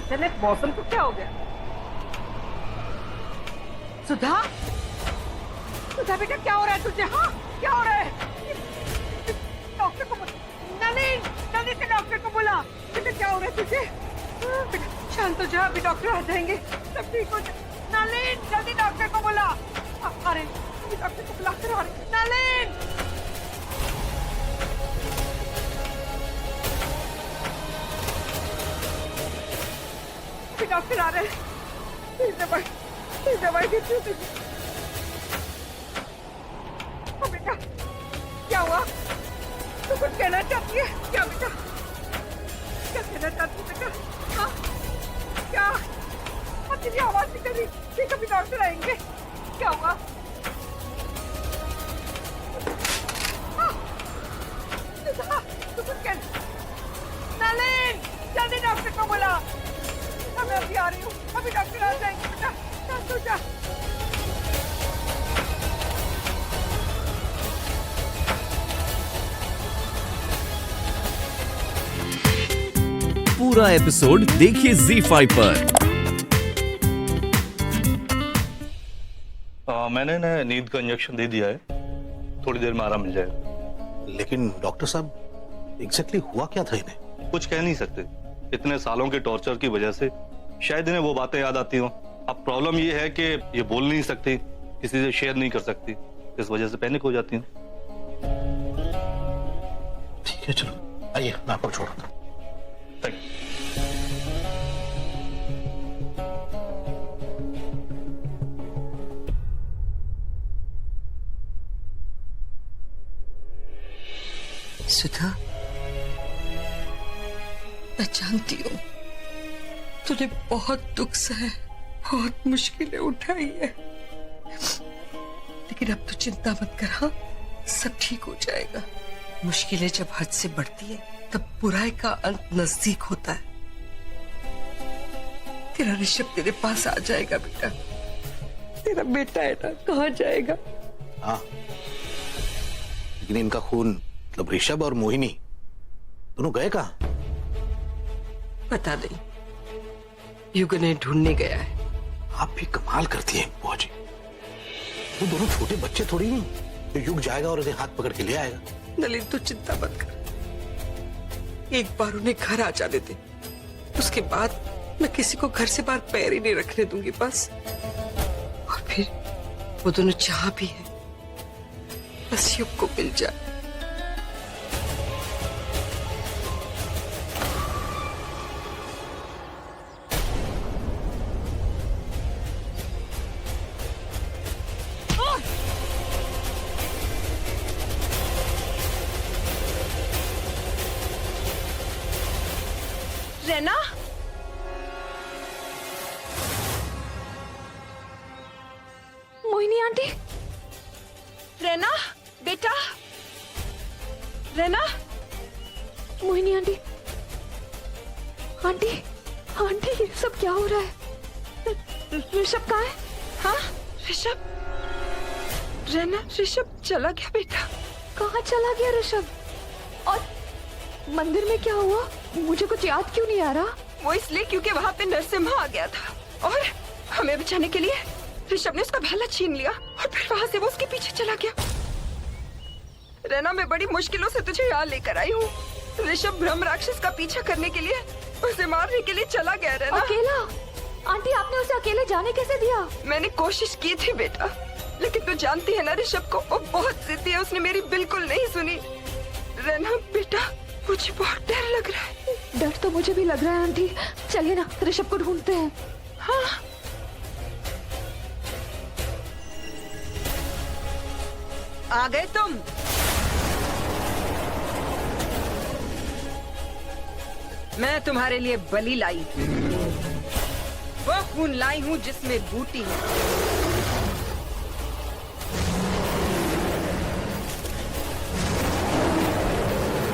चले मौसम को क्या हो गया? सुधा, सुधा बेटा क्या हो रहा है तुझे? हाँ क्या हो रहा है? डॉक्टर को नलिन, जल्दी से डॉक्टर को बुला। बेटा क्या हो रहा है तुझे? बेटा शांत हो जा, अभी डॉक्टर आ जाएंगे, सब ठीक हो जाए। नलिन जल्दी डॉक्टर को बुला। आ रहे, अभी डॉक्टर को बुला कर आ रहे। नलिन अभी डॉक्टर आ रहे हैं। दवाई देती हूँ तुझे। बेटा क्या हुआ? तू कुछ कहना चाहती है क्या बेटा? क्या कहना चाहती है बेटा? हाँ क्या? तेरी आवाज निकल रही है, कभी डॉक्टर आएंगे। क्या हुआ? हाँ, तू कुछ कहना। नलिन जल्दी डॉक्टर को बुला। मैं अभी आ रही हूँ, अभी डॉक्टर आ जाएंगे। बेटा शांत हो जा। पूरा एपिसोड देखिए ZEE5 पर। मैंने ना नींद का इंजेक्शन दे दिया है, थोड़ी देर में आराम मिल जाएगा। लेकिन डॉक्टर साहब एग्जैक्टली हुआ क्या था इन्हें? कुछ कह नहीं सकते, इतने सालों के टॉर्चर की वजह से शायद इन्हें वो बातें याद आती हो। अब प्रॉब्लम ये है कि ये बोल नहीं सकती, किसी से शेयर नहीं कर सकती, इस वजह से पैनिक हो जाती हूँ। ठीक है चलो आइए, मैं आपको छोड़ रहा हूँ। Thank you. सुधा, मैं जानती हूँ तूने बहुत दुख सहे, बहुत मुश्किलें उठाई है, लेकिन अब तो चिंता मत कर। हाँ सब ठीक हो जाएगा। मुश्किलें जब हद से बढ़ती है तब बुराई का अंत नजदीक होता है। तेरा ऋषभ तेरे पास आ जाएगा बेटा। तेरा बेटा है ना, कहाँ जाएगा? हाँ लेकिन इनका खून मतलब ऋषभ और मोहिनी दोनों गए कहाँ? पता नहीं, युग ने ढूंढने गया है। आप भी कमाल करती हैं बुआ जी। वो दोनों छोटे बच्चे थोड़ी नहीं तो युग जाएगा और उसे हाथ पकड़ के ले आएगा। नलिन तू चिंता मत कर, एक बार उन्हें घर आ जाने दे, उसके बाद मैं किसी को घर से बाहर पैर ही नहीं रखने दूंगी बस। और फिर वो दोनों जहां भी है बस युग को मिल जाए। रैना, मोहिनी आंटी, रैना बेटा, Raina, Mohini aunty, aunty, aunty ये सब क्या हो रहा है? ऋषभ कहाँ है? हाँ ऋषभ, रैना ऋषभ चला गया बेटा। कहाँ चला गया ऋषभ? और मंदिर में क्या हुआ? मुझे कुछ याद क्यों नहीं आ रहा? वो इसलिए क्योंकि वहाँ पे नरसिम्हा आ गया था और हमें बचाने के लिए ऋषभ ने उसका भाला छीन लिया और फिर वहाँ से वो उसके पीछे चला गया। रैना मैं बड़ी मुश्किलों से तुझे यहाँ लेकर आई हूँ। ऋषभ ब्रह्म राक्षस का पीछा करने के लिए, उसे मारने के लिए चला गया। रैना अकेला? आंटी आपने उसे अकेले जाने कैसे दिया? मैंने कोशिश की थी बेटा, लेकिन तू जानती है ना ऋषभ को, वो बहुत जिद्दी है, उसने मेरी बिल्कुल नहीं सुनी। रैना बेटा मुझे बहुत डर लग रहा है। डर तो मुझे भी लग रहा है आंटी। चलिए ना ऋषभ को ढूंढते हैं। हाँ आ गए तुम? मैं तुम्हारे लिए बलि लाई, वो खून लाई हूँ जिसमें बूटी है।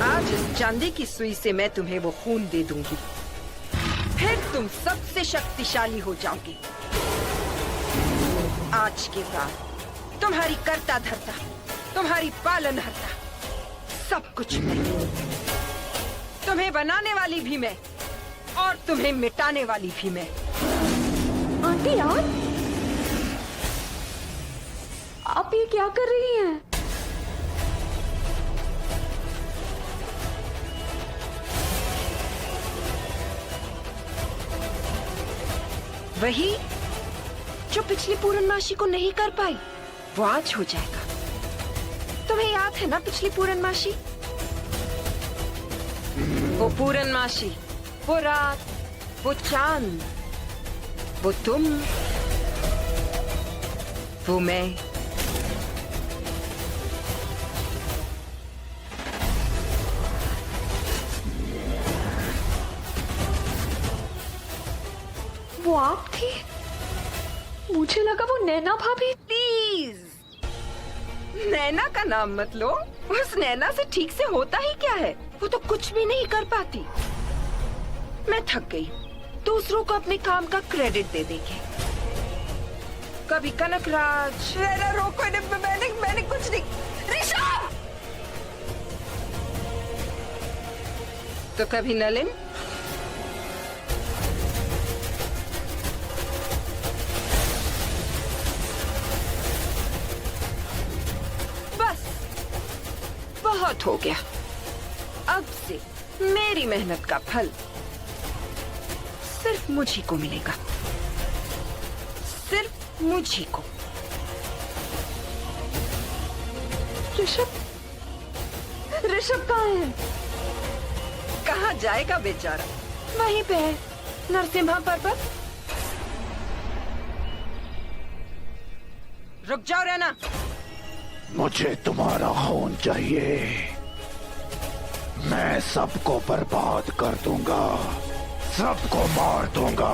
आज इस चांदी की सुई से मैं तुम्हें वो खून दे दूंगी, फिर तुम सबसे शक्तिशाली हो जाओगी। आज के बाद तुम्हारी कर्ता धर्ता, तुम्हारी पालनहर्ता, सब कुछ मैं। तुम्हें बनाने वाली भी मैं, और तुम्हें मिटाने वाली भी मैं। आंटी यार, आप ये क्या कर रही हैं? वही जो पिछली पूर्णमासी को नहीं कर पाई, वो आज हो जाएगा। तुम्हें याद है ना पिछली पूर्णमासी? वो पूर्णमासी, वो रात, वो चांद, वो तुम, वो मैं। वो आप थी? मुझे लगा वो नैना भाभी। प्लीज, नैना का नाम मत लो। उस नैना से ठीक से होता ही क्या है? वो तो कुछ भी नहीं कर पाती। मैं थक गई दूसरों को अपने काम का क्रेडिट दे देके। कभी कनकराज, रोको, मैंने कुछ नहीं। ऋषभ! तो कभी नलिन, बस बहुत हो गया। अब से मेरी मेहनत का फल सिर्फ मुझी को मिलेगा, सिर्फ मुझी को। ऋषभ, ऋषभ कहाँ है? कहाँ जाएगा बेचारा? वहीं पे है, नरसिम्हा पर्वत। रुक जाओ रहना। मुझे तुम्हारा खून चाहिए। मैं सबको बर्बाद कर दूंगा, सबको मार दूंगा।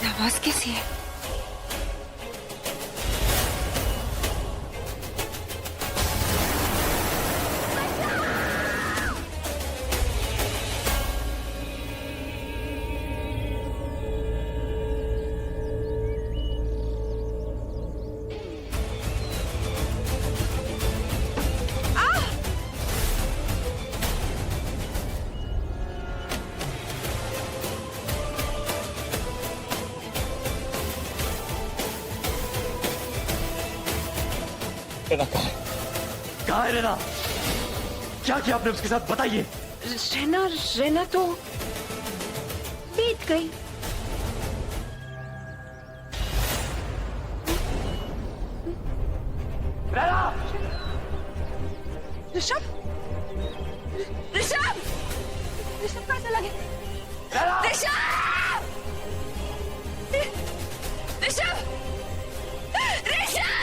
आवाज कैसी है? कहाँ है रेना? क्या किया आपने उसके साथ, बताइए। रेना तो बीत गई। रेना! ऋषभ, ऋषभ, ऋषभ कहाँ चला गया? रेना! ऋषभ, ऋषभ, ऋषभ!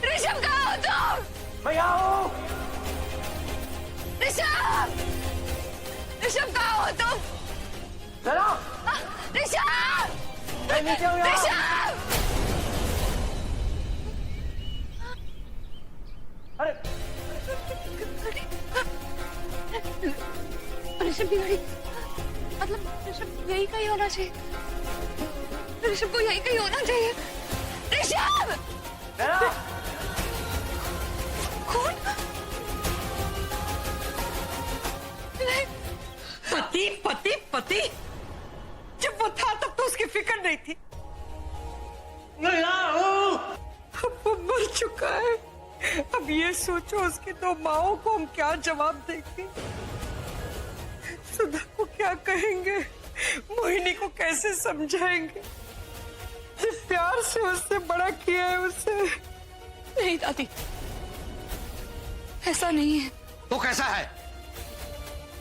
ऋषभ कहाँ हो तुम? मैं यहाँ हूँ। ऋषभ, ऋषभ कहाँ हो तुम? रेना! ऋषभ, मैं नीचे हूँ यहाँ। ऋषभ! अरे ऋषभ की गाड़ी, मतलब ऋषभ यही कहीं होना चाहिए। ऋषभ को यही कहीं होना चाहिए। ऋषभ! रेना! कौन? पति पति पति, जब वो था तब तो उसकी फिक्र नहीं थी। अब वो मर चुका है। अब ये सोचो उसकी दो माओं को हम क्या जवाब देंगे, सुधा को क्या कहेंगे, मोहिनी को कैसे समझाएंगे? जिस प्यार से उससे बड़ा किया है उसे। नहीं दादी, ऐसा नहीं है। तो कैसा है?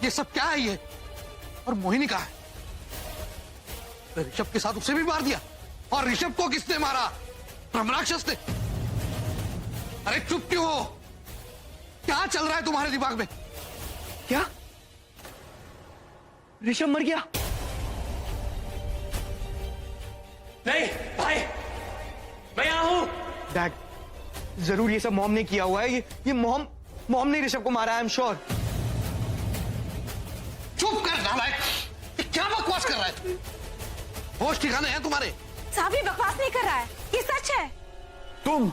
ये सब क्या है ये? और मोहिनी कहाँ है? ऋषभ के साथ उसे भी मार दिया। और ऋषभ को किसने मारा? ब्रह्मराक्षस ने। अरे चुप क्यों हो? क्या चल रहा है तुम्हारे दिमाग में? क्या ऋषभ मर गया? नहीं भाई, मैं यहां हूं। डैड, जरूर ये सब मॉम ने किया हुआ है। ये मॉम ने ऋषभ को मारा, आई एम श्योर। चुप कर नालायक! ये क्या बकवास कर रहा है? होश ठिकाने हैं तुम्हारे? साहब ये बकवास नहीं कर रहा है, ये सच है। तुम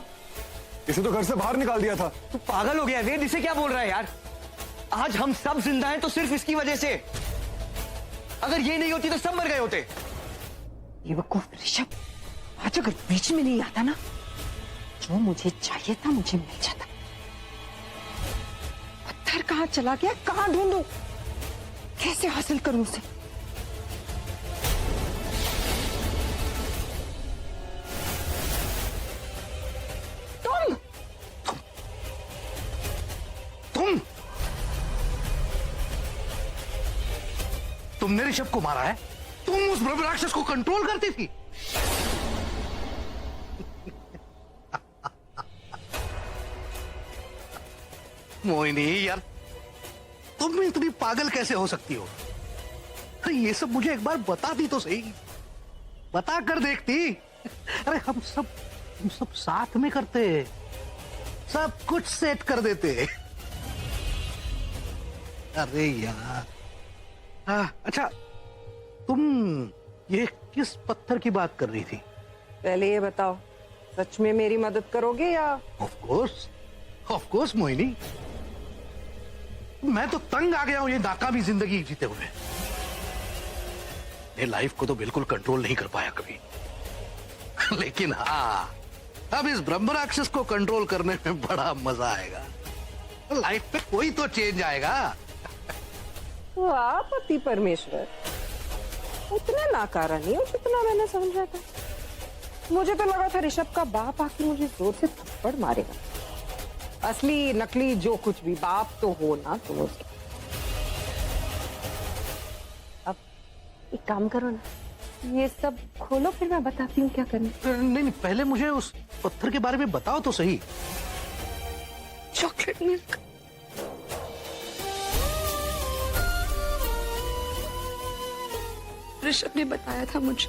इसे तो घर से बाहर निकाल दिया था। तू पागल हो गया वेद, इसे क्या बोल रहा है यार? आज हम सब जिंदा हैं तो सिर्फ इसकी वजह से। अगर ये नहीं होती तो सब मर गए होते। ये वकूफ ऋषभ आज अगर बीच में नहीं आता ना, जो मुझे चाहिए था मुझे मिल जाता। पत्थर कहाँ चला गया, कहाँ ढूंढूं, कैसे हासिल करूं उसे? तुमने ऋषभ को मारा है? तुम उस ब्रह्मराक्षस को कंट्रोल करती थी? मोहिनी यार, तुम इतनी पागल कैसे हो सकती हो? अरे ये सब मुझे एक बार बताती तो सही, बता कर देखती। अरे हम सब साथ में करते, सब कुछ सेट कर देते। अरे यार, अच्छा तुम ये किस पत्थर की बात कर रही थी? पहले ये बताओ, सच में मेरी मदद करोगे या? ऑफ कोर्स मोहिनी, मैं तो तंग आ गया हूं ये नाकामी जिंदगी जीते हुए। ये लाइफ को तो बिल्कुल कंट्रोल नहीं कर पाया कभी, लेकिन हाँ, अब इस ब्रह्मराक्षस को कंट्रोल करने में बड़ा मजा आएगा। लाइफ पे कोई तो चेंज आएगा। वाह पति परमेश्वर, उतना नाकारा नहीं हो जितना मैंने समझा था। मुझे तो लगा था ऋषभ का बाप आके मुझे जोर से थप्पड़ मारेगा। असली नकली जो कुछ भी, बाप तो हो ना तुम उसके। अब एक काम करो ना, ये सब खोलो फिर मैं बताती हूँ क्या करना। नहीं, पहले मुझे उस पत्थर के बारे में बताओ तो सही। Chocolate milk. ऋषभ ने बताया था मुझे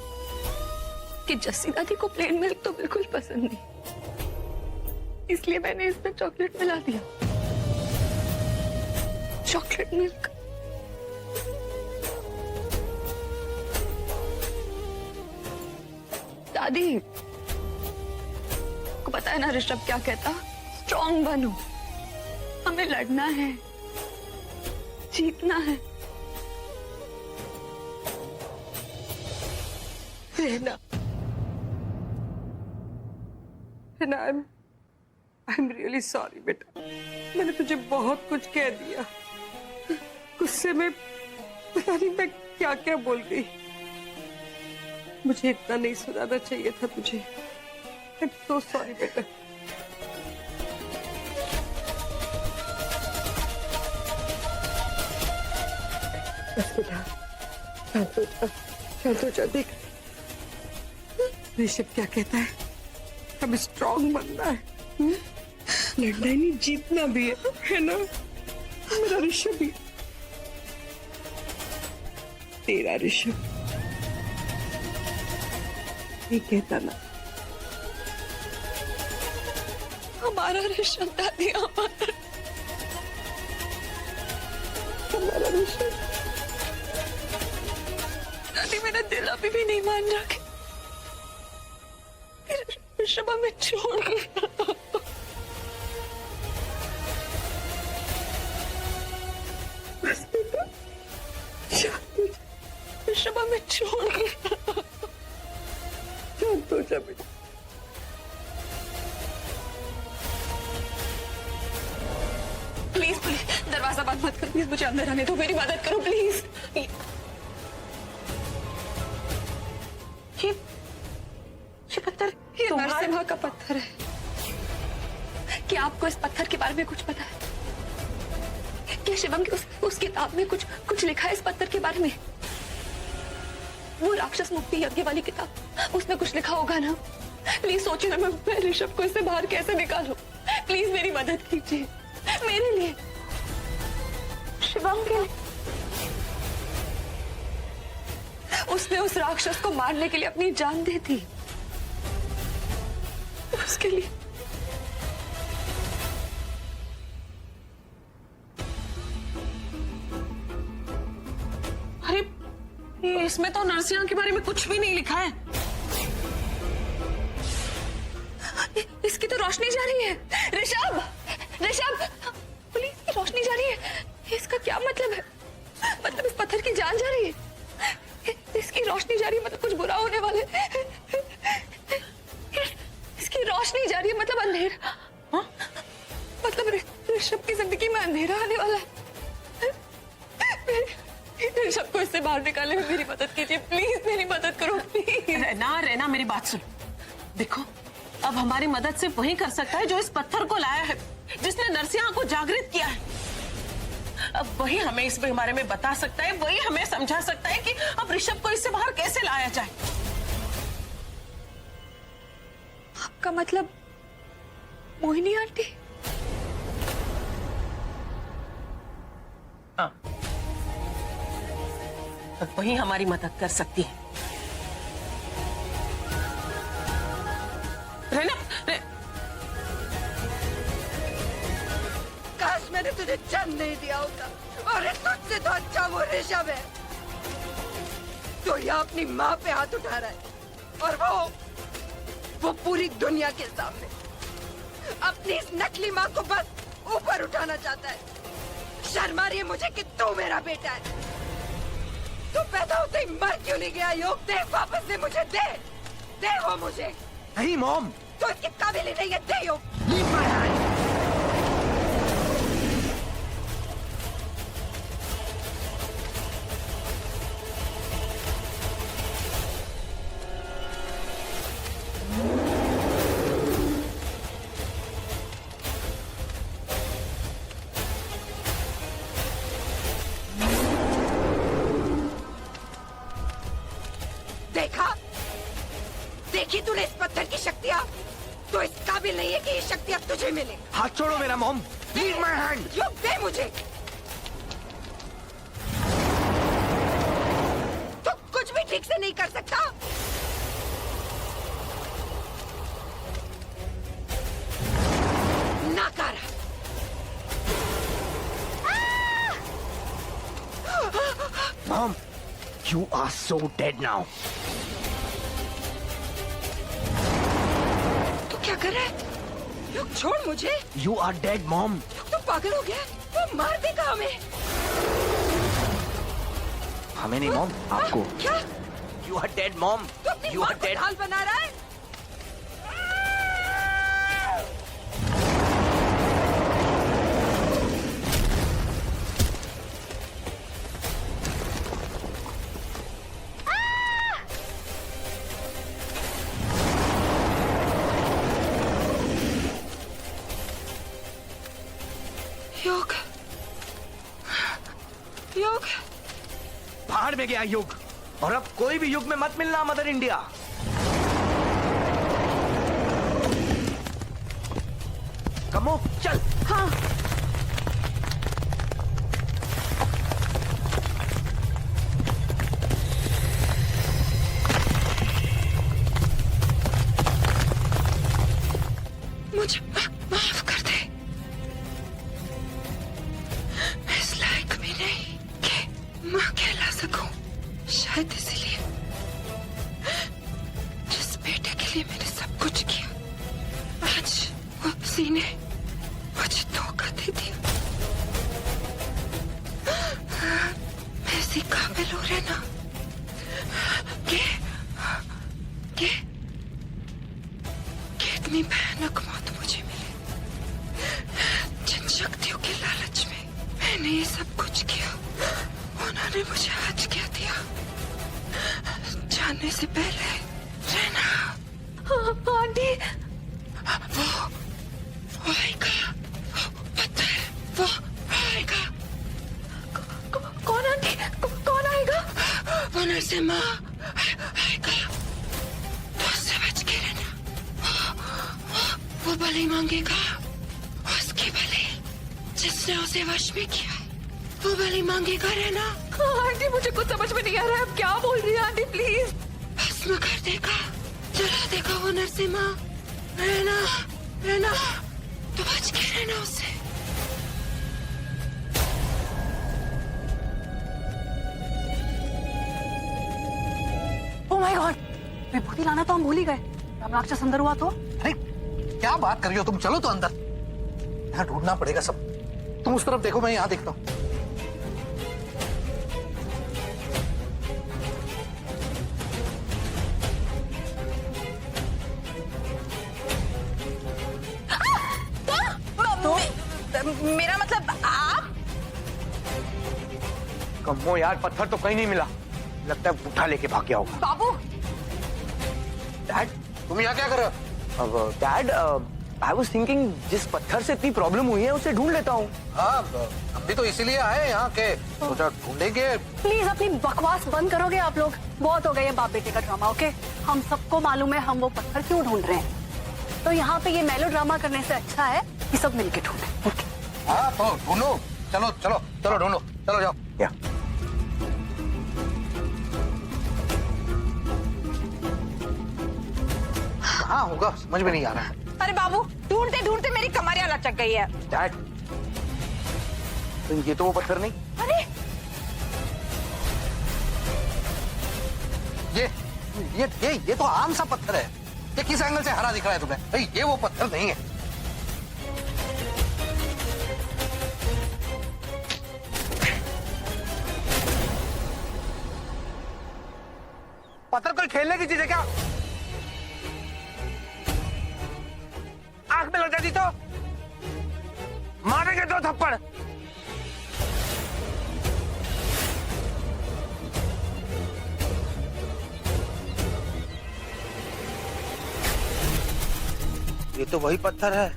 कि जस्सी दादी को प्लेन मिल्क तो बिल्कुल पसंद नहीं, इसलिए मैंने इसमें चॉकलेट मिला दिया। Chocolate milk. दादी को पता है ना ऋषभ क्या कहता? स्ट्रॉन्ग बनो, हमें लड़ना है, जीतना है। रहना आई एम रियली सॉरी बेटा, मैंने तुझे बहुत कुछ कह दिया। गुस्से में पता नहीं मैं क्या क्या बोल गई। मुझे इतना नहीं सुनाना चाहिए था तुझे। आई एम सो सॉरी बेटा। बस बेटा, शांत हो जा। देख ऋषभ क्या कहता है, हमें स्ट्रॉन्ग बनना है, लड़ना ही नहीं जीतना भी है ना? मेरा ऋषभ भी, तेरा ऋषभ ये कहता ना, हमारा ऋषभ दादी, हमारा ऋषभ। दादी मेरा दिल अभी भी नहीं मान रहा कि ऋषभ हमें छोड़ गया। बस बेटा, शांत हो जा। ऋषभ हमें छोड़ गया। शांत हो जा बेटा। प्लीज प्लीज दरवाजा बंद मत करो, प्लीज मुझे अंदर आने दो, मेरी मदद करो प्लीज। पत्थर ये नरसिम्हा का पत्थर है। क्या आपको इस पत्थर के बारे में कुछ पता है? क्या शिवम की उस किताब में कुछ लिखा है इस पत्थर के बारे में? वो राक्षस मुक्ति यज्ञ वाली किताब, उसमें कुछ लिखा होगा ना? प्लीज सोचिए ना, मैं ऋषभ को इससे बाहर कैसे निकालूं? प्लीज मेरी मदद कीजिए, मेरे लिए, शिवम के लिए। उसने उस राक्षस को मारने के लिए अपनी जान दे दी, उसके लिए। अरे इसमें तो नरसिंहा के बारे में कुछ भी नहीं लिखा है। इसकी तो रोशनी जा रही है। ऋषभ, ऋषभ, प्लीज, की रोशनी जा रही है। इसका क्या मतलब है? मतलब इस पत्थर की जान जा रही है, इसकी रोशनी जा रही है, मतलब कुछ बुरा होने वाला है। इसकी रोशनी जा रही है मतलब अंधेरा, मतलब ऋषभ की जिंदगी में अंधेरा आने वाला है। ऋषभ को इससे बाहर निकालने में मेरी मदद कीजिए, प्लीज मेरी मदद करो, प्लीज। रहना मेरी बात सुन। देखो, अब हमारी मदद सिर्फ वही कर सकता है जो इस पत्थर को लाया है, जिसने नरसिंहा को जागृत किया है। अब वही हमें इस बारे में बता सकता है, वही हमें समझा सकता है कि अब ऋषभ को इससे बाहर कैसे लाया जाए। आपका मतलब मोहिनी आंटी? हाँ, अब वही हमारी मदद कर सकती है। काश मैंने तुझे जन्म नहीं दिया होता, और तुझसे तो अच्छा वो ऋषभ है। तो यह अपनी माँ पे हाथ उठा रहा है, और वो पूरी दुनिया के सामने अपनी इस नकली माँ को बस ऊपर उठाना चाहता है। शर्म आ रही है मुझे कि तू मेरा बेटा है। तू पैदा होते ही मर क्यों नहीं गया? योग दे, वापस दे मुझे, दे वो मुझे। नहीं मॉम, तो इसके काबिल ही नहीं है, दे योग। Leave my hand. देखी तूने इस पत्थर की शक्तियाँ? तो इस काबिल नहीं है कि ये शक्ति अब तुझे मिले। हाथ छोड़ो मेरा मॉम, लीव माय हैंड। योग दे मुझे। तो कुछ भी ठीक से नहीं कर सकता? नाकारा। Mom, you are so dead now. क्या कर रहा है? योग छोड़ मुझे। You are dead, mom. तो पागल हो गया? वो मार देगा हमें। हमें नहीं मॉम, आपको। क्या? You are dead, mom. तो अपनी You माँ are को dead. ढाल बना रहा है? योग, योग, बाहर में गया युग, और अब कोई भी युग में मत मिलना मदर इंडिया। कमो, चल। हाँ, मुझे माफ कर दे। मैं इस लायक भी नहीं कि माँ कहला सकूं। शायद इसलिए जिस बेटे के लिए मैंने सब कुछ किया, आज वो उसी ने मुझे धोखा दे दिया। मैं इसी काबिल हो रहे ना कि इतनी भयानक मौत मुझे मिले। जिन शक्तियों के लालच में मैंने ये सब कुछ किया, उन्होंने मुझे आज क्या दिया? जानने से पहले रहना आंटी वो आएगा, पत्थर वो आएगा। कौन आंटी? कौन आएगा? वो नरसिम्हा आएगा, तो उससे बच के रहना। वो बलि मांगेगा, उसकी बलि जिसने उसे वश में किया है, वो बलि मांगेगा रहना। आंटी मुझे कुछ समझ में नहीं आ रहा है, अब क्या बोल रही है आंटी? प्लीज। भस्म कर देगा, जला देगा वो नरसिम्हा। रहना रहना, तो बच के रहना उससे। ओह माय गॉड, विभूति लाना तो हम भूल ही गए। अब राक्षस अंदर हुआ तो? अरे क्या बात कर रही हो तुम? चलो तो अंदर, यहाँ ढूंढना पड़ेगा सब। तुम उस तरफ देखो, मैं यहाँ देखता हूँ। मेरा मतलब आप? कम्मो यार, पत्थर तो कहीं नहीं मिला। लगता है बूढ़ा लेके भाग गया होगा। बाबू डैड, तुम यहाँ क्या कर रहे हो? अब डैड, आई वाज थिंकिंग जिस पत्थर से इतनी प्रॉब्लम हुई है उसे ढूंढ लेता हूँ। हाँ, हम भी तो इसीलिए आए यहाँ के, सोचा ढूंढेंगे। प्लीज अपनी बकवास बंद करोगे आप लोग? बहुत हो गया ये बाप बेटे का ड्रामा, ओके? हम सबको मालूम है हम वो पत्थर क्यों ढूंढ रहे हैं। तो यहाँ पे ये मेलो ड्रामा करने से अच्छा है कि सब मिलके ढूंढे, ओके? हाँ तो ढूंढो, चलो चलो चलो ढूंढो, चलो जाओ। या कहाँ होगा समझ में नहीं आ रहा है। अरे बाबू, ढूंढते ढूंढते मेरी कमरिया लचक गई है। डैड, तो ये तो वो पत्थर नहीं। अरे ये तो आम सा पत्थर है। ये किस एंगल से हरा दिख रहा है तुम्हें? भाई ये वो पत्थर नहीं है। पत्थर कोई खेलने की चीज है क्या? आंख में लग जाती तो मारेंगे 2 थप्पड़। ये तो वही पत्थर है।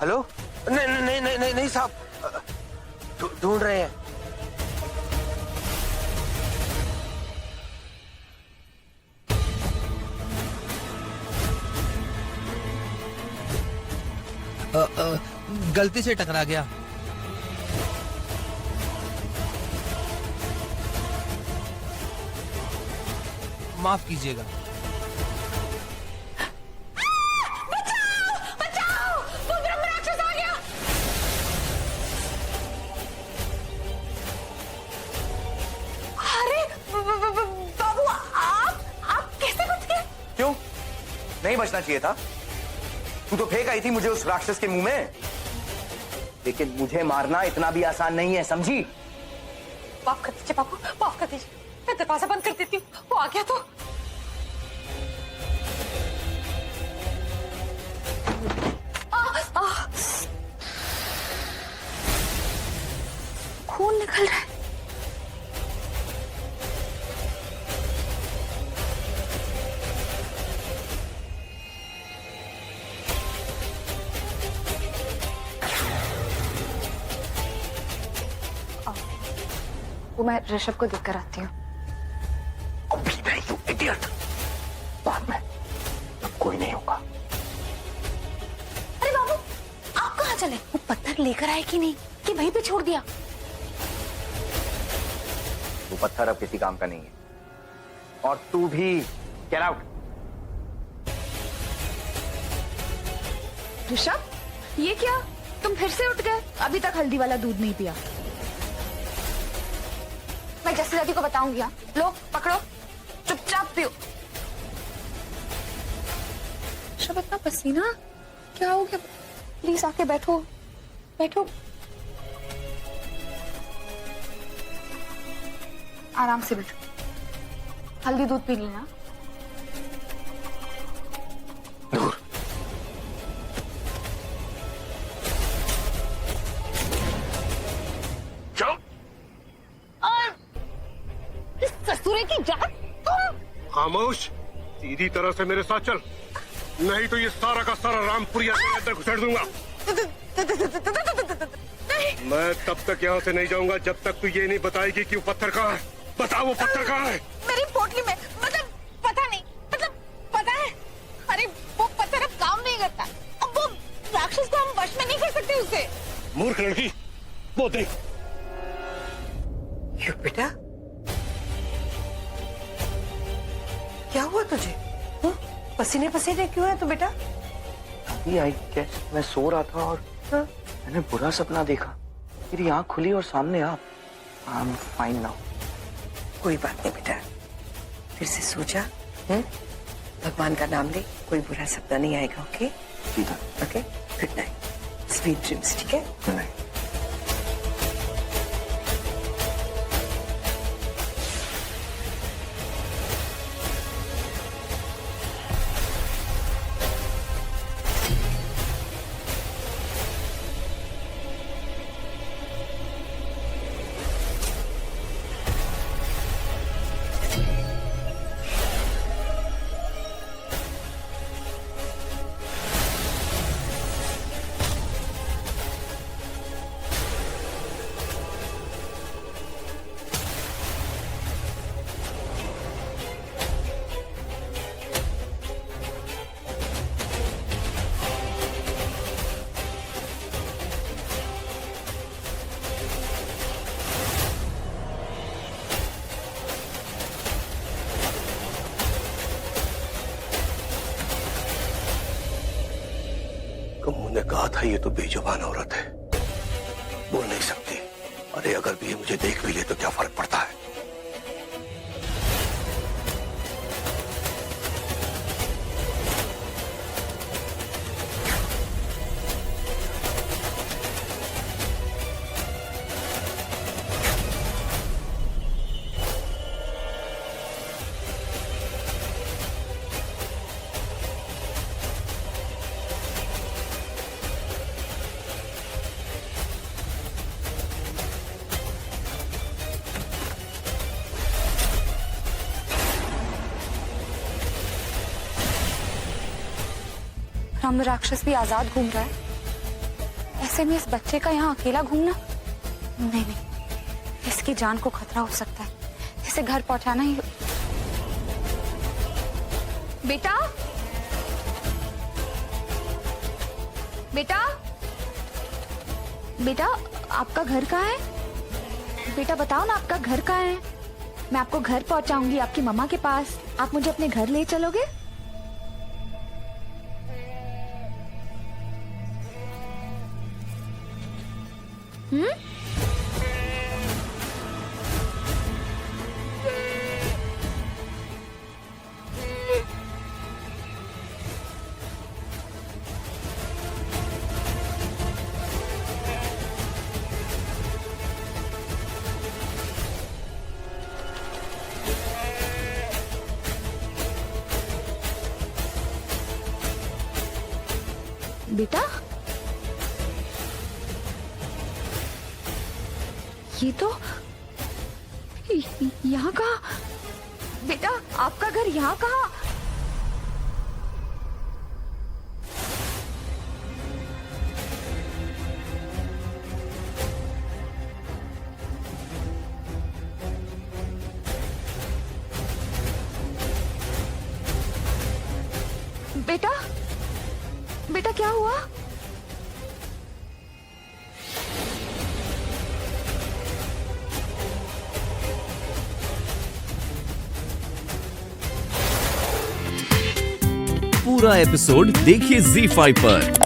हेलो? नहीं नहीं नहीं नहीं नहीं साहब, ढूंढ रहे हैं। गलती से टकरा गया। माफ कीजिएगा। बाबू आप कैसे बच गए? क्यों नहीं बचना चाहिए था? तू तो फेंक आई थी मुझे उस राक्षस के मुंह में, लेकिन मुझे मारना इतना भी आसान नहीं है, समझी? माफ कर दीजिए बाबू, माफ कर दीजिए। मैं दरवाजा बंद कर देती हूँ, वो आ गया तो। खून निकल रहा है। वो मैं ऋषभ को देख कर आती हूँ। अभी नहीं, यू इडियट। बाद में, अब कोई नहीं होगा। अरे बाबू, आप कहाँ चले? वो पत्थर लेकर आए कि नहीं, कि वहीं पे छोड़ दिया? वो पत्थर अब किसी काम का नहीं है, और तू भी गेट आउट। ऋषभ, ये क्या? तुम फिर से उठ गए? अभी तक हल्दी वाला दूध नहीं पिया। मैं जैसे दादी को बताऊंगी। हाँ, लो पकड़ो, चुपचाप पियो। ऋषभ, इतना पसीना क्या हो गया? प्लीज आके बैठो, बैठो। आराम से बैठो, हल्दी दूध पी लेना। दूर। खामोश, सीधी तरह से मेरे साथ चल, नहीं तो ये सारा का सारा रामपुरिया तेरे अंदर घुसेड़ दूंगा। मैं तब तक यहाँ से नहीं जाऊंगा जब तक तू ये नहीं बताएगी कि वो पत्थर कहाँ है। बता वो पत्थर कहाँ है। मेरी पोटली में, मतलब पता नहीं, मतलब पता है। अरे वो पत्थर अब काम नहीं करता। अब वो राक्षस को हम वश में नहीं कर सकते उसे। मूर्ख लड़की, वो देख। युग बेटा, क्या हुआ तुझे? पसीने पसीने क्यों है तू बेटा? आई गेस मैं सो रहा था और मैंने बुरा सपना देखा, मेरी आंख खुली और सामने आप। I am fine now. कोई बात नहीं बेटा, फिर से सो जा। भगवान का नाम ले, कोई बुरा सपना नहीं आएगा। ओके ठीक है। Okay, good night, sweet dreams. ठीक है, गुड नाइट। कम्मू ने कहा था ये तो बेजुबान औरत है, बोल नहीं सकती। अरे अगर भी ये मुझे देख भी ले तो क्या फर्क पड़ता है। राम राक्षस भी आजाद घूम रहा है, ऐसे में इस बच्चे का यहाँ अकेला घूमना, नहीं नहीं, इसकी जान को खतरा हो सकता है। इसे घर पहुंचाना ही। बेटा, बेटा, बेटा, आपका घर कहाँ है? बेटा बताओ ना, आपका घर कहाँ है? मैं आपको घर पहुंचाऊंगी, आपकी मम्मा के पास। आप मुझे अपने घर ले चलोगे? बेटा, ये तो यहाँ कहाँ? बेटा, आपका घर यहाँ कहाँ? बेटा, बेटा क्या हुआ? पूरा एपिसोड देखिए ZEE5 पर।